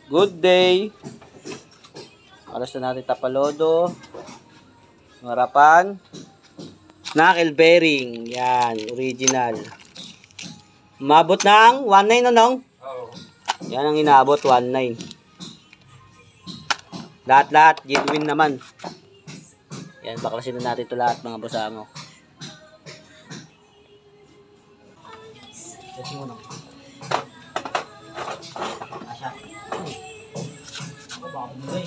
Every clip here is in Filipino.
Good day. Alas na natin tapalodo. Harapan. Knuckle bearing. Yan, original. Umabot ng 1.9 nonong? Oo. Yan ang inaabot, 1.9. Lahat-lahat, genuine naman. Yan, baklasin na natin ito lahat mga bosango. Kasi mo na. Asya. Ako ba ako mugay?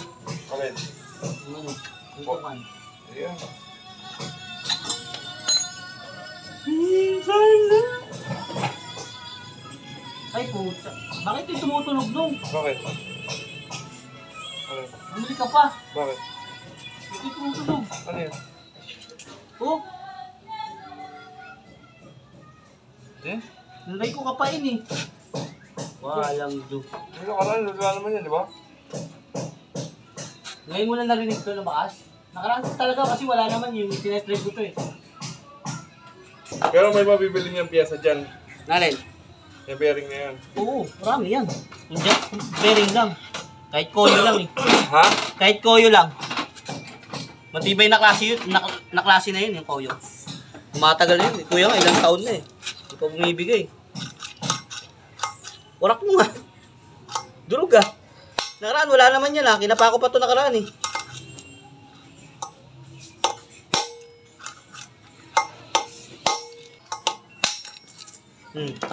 Alin? Ano? Ito man. Ayan. Ay puta. Bakit ito tumutunog nung? Bakit? Alin? Bumili ka pa. Bakit? Ito tumutunog. Ano yan? Oh, Hmm? nalay ko kapain eh. Walang do. Ano nakaraan? Wala naman yan, di ba? Ngayon mo na narinig ko na bakas. Nakaraan talaga kasi wala naman yung tinetrip ko to eh. Pero may mabibili niyang piyesa dyan. Nalin? Yung bearing na yan. Oo, marami yan. Yung bearing lang. Kahit koyo lang eh. Ha? Kahit koyo lang. Matibay na klase yun. Na klase na yun yung koyo. Matagal yun. Kuya nga, ilang taon na eh. Hindi pa bumibigay. Warak mo nga. Durog ah. Nakaraan, wala naman yan ah. Kinapa ko pa ito nakaraan eh.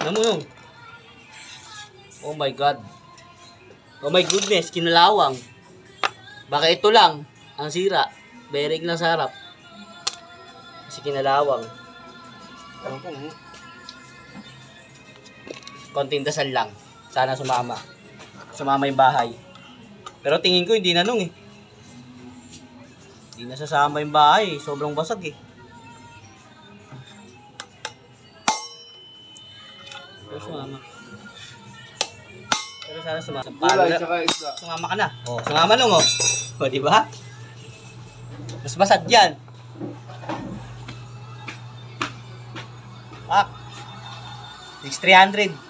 Namunong. Oh my God. Oh my goodness, kinalawang. Baka ito lang ang sira. Bearing lang sa harap. Kasi kinalawang. Konting dasal lang. Sana sumama. Sumama yung bahay. Pero tingin ko hindi na nung eh. Hindi na sasama yung bahay. Sobrang basag eh. Pero sumama. Pero sana sumama. Gulay, tsaka isda. Sumama ka na. Oh, sumama nung oh. O, di ba? Mas basag yan. Ah. 6,300.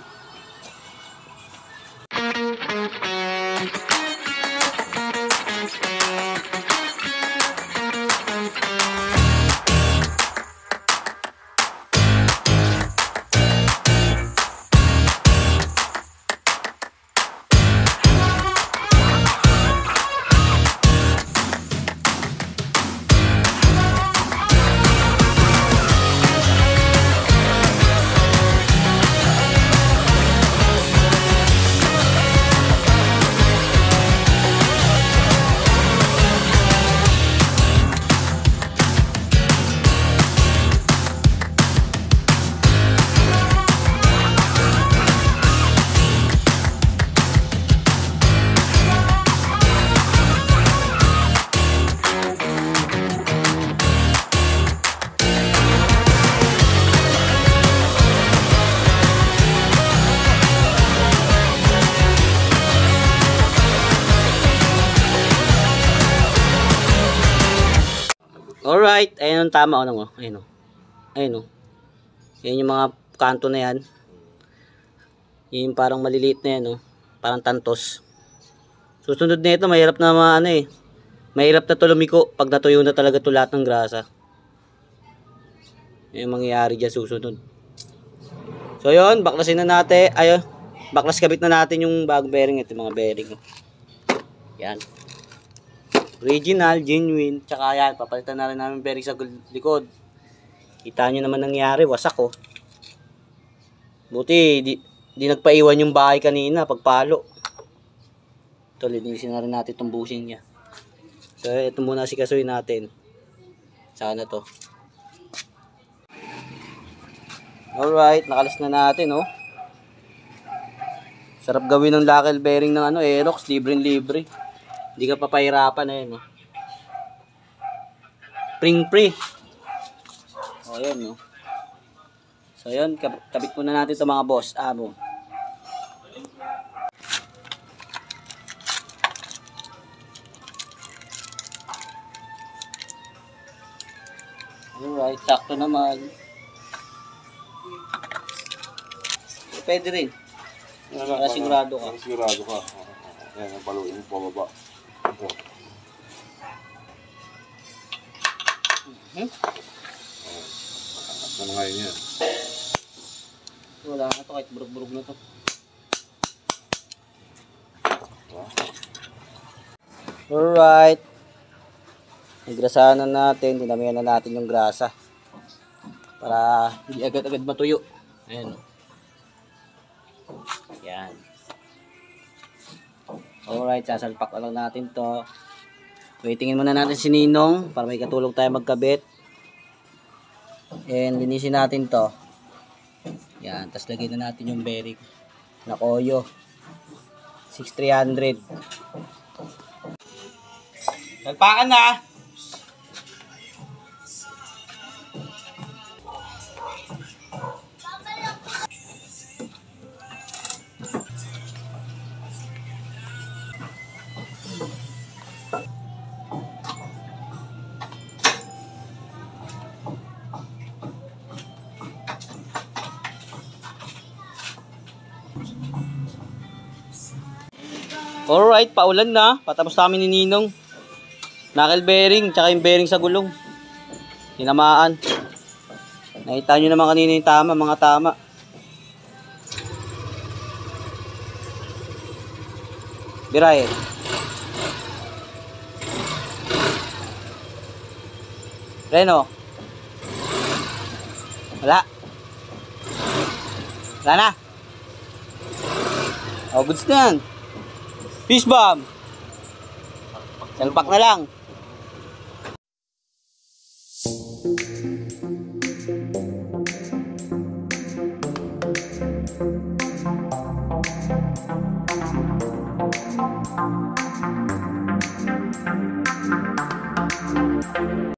Alright, ayun ang tama o nang ayun o. Ayun o. Yan yung mga kanto na yan. Yung parang maliliit na yan o. Parang tantos. Susunod na ito, mahirap na ano eh. Mahirap na lumiko pag natuyo na talaga ito lahat ng grasa. Yan yung mangyayari dyan susunod. So yun, baklasin na natin. Ayun, baklas kabit na natin yung bagong bearing. Ito mga bearing o. Yan. Original, genuine, tsaka yan, papalitan na rin namin bearing sa likod. Kita nyo naman nangyari, wasak oh. Buti, di nagpaiwan yung bahay kanina, pagpalo. Ito, linisin na rin natin itong bushing niya. So, ito muna si kasuin natin. Saan na to? Alright, nakalas na natin oh. Sarap gawin ng knuckle bearing ng ano, Aerox, libre-libre. Hindi ka papahirapan na yun, no? Spring-free. O, yun, no? So, yun. Kabit muna natin ito mga boss. Amo. Alright, sakto naman. Pwede rin. Para sigurado ka. Sigurado ka. Yan, ang paluin mo pababa. Ito. Ano ngayon yan? Wala na to, kahit burug-burug na to. Alright. Igrasahan na natin, dinamihan na natin yung grasa. Para hindi agad-agad matuyo. Ayan. Yan. Alright, sasalpak na lang natin to. Waitingin muna natin si Ninong para may katulong tayo magkabit. And linisin natin to. Yan, tapos lagyan na natin yung bearing na Koyo 6300. Salpakan na. Alright, paulan na. Patapos namin ni Ninong. Knuckle bearing, tsaka yung bearing sa gulong. Tinamaan. Nakita nyo naman kanina yung tama, mga tama. Biray. Reno. Wala. Wala na. Oh, goods na yan. Fish bomb. Salpak na lang.